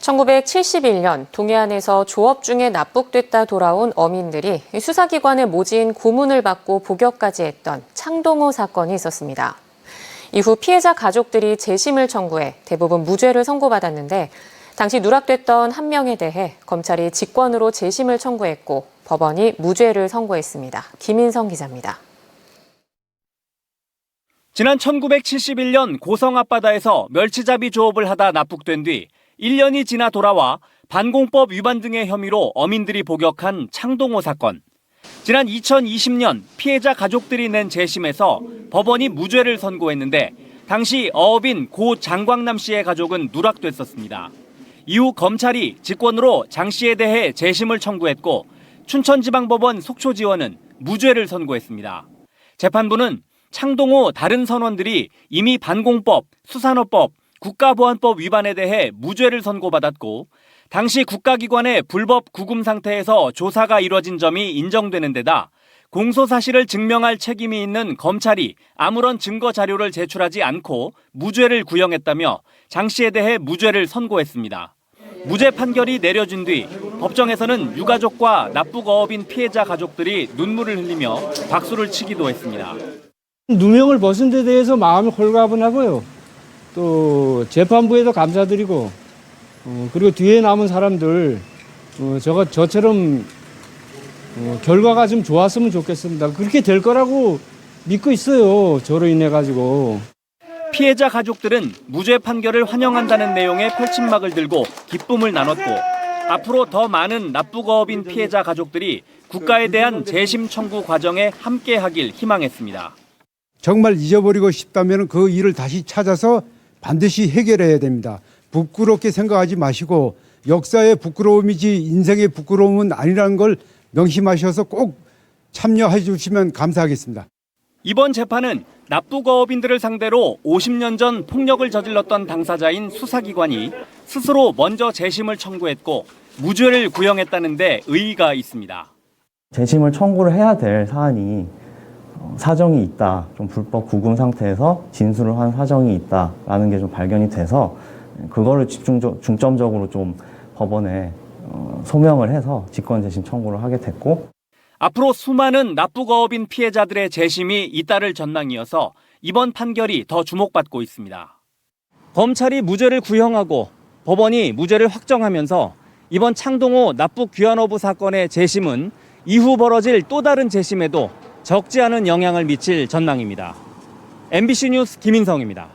1971년 동해안에서 조업 중에 납북됐다 돌아온 어민들이 수사기관의 모진 고문을 받고 복역까지 했던 창동호 사건이 있었습니다. 이후 피해자 가족들이 재심을 청구해 대부분 무죄를 선고받았는데 당시 누락됐던 한 명에 대해 검찰이 직권으로 재심을 청구했고 법원이 무죄를 선고했습니다. 김인성 기자입니다. 지난 1971년 고성 앞바다에서 멸치잡이 조업을 하다 납북된 뒤 1년이 지나 돌아와 반공법 위반 등의 혐의로 어민들이 복역한 창동호 사건. 지난 2020년 피해자 가족들이 낸 재심에서 법원이 무죄를 선고했는데 당시 어업인 고 장광남 씨의 가족은 누락됐었습니다. 이후 검찰이 직권으로 장 씨에 대해 재심을 청구했고 춘천지방법원 속초지원은 무죄를 선고했습니다. 재판부는 창동호 다른 선원들이 이미 반공법, 수산업법, 국가보안법 위반에 대해 무죄를 선고받았고 당시 국가기관의 불법 구금 상태에서 조사가 이뤄진 점이 인정되는 데다 공소사실을 증명할 책임이 있는 검찰이 아무런 증거 자료를 제출하지 않고 무죄를 구형했다며 장 씨에 대해 무죄를 선고했습니다. 무죄 판결이 내려진 뒤 법정에서는 유가족과 납북어업인 피해자 가족들이 눈물을 흘리며 박수를 치기도 했습니다. 누명을 벗은 데 대해서 마음이 홀가분하고요. 또 재판부에도 감사드리고 그리고 뒤에 남은 사람들 저처럼 결과가 좀 좋았으면 좋겠습니다. 그렇게 될 거라고 믿고 있어요. 저로 인해 가지고. 피해자 가족들은 무죄 판결을 환영한다는 내용의 펼침막을 들고 기쁨을 나눴고 앞으로 더 많은 납북어업인 피해자 가족들이 국가에 대한 재심 청구 과정에 함께하길 희망했습니다. 정말 잊어버리고 싶다면 그 일을 다시 찾아서 반드시 해결해야 됩니다. 부끄럽게 생각하지 마시고 역사의 부끄러움이지 인생의 부끄러움은 아니라는 걸 명심하셔서 꼭 참여해 주시면 감사하겠습니다. 이번 재판은 납북어업인들을 상대로 50년 전 폭력을 저질렀던 당사자인 수사기관이 스스로 먼저 재심을 청구했고 무죄를 구형했다는 데 의의가 있습니다. 재심을 청구를 해야 될 사안이 사정이 있다, 좀 불법 구금 상태에서 진술을 한 사정이 있다라는 게 좀 발견이 돼서 그거를 중점적으로 좀 법원에 소명을 해서 직권 재심 청구를 하게 됐고 앞으로 수많은 납북어업인 피해자들의 재심이 잇따를 전망이어서 이번 판결이 더 주목받고 있습니다. 검찰이 무죄를 구형하고 법원이 무죄를 확정하면서 이번 창동호 납북 귀환어부 사건의 재심은 이후 벌어질 또 다른 재심에도 적지 않은 영향을 미칠 전망입니다. MBC 뉴스 김인성입니다.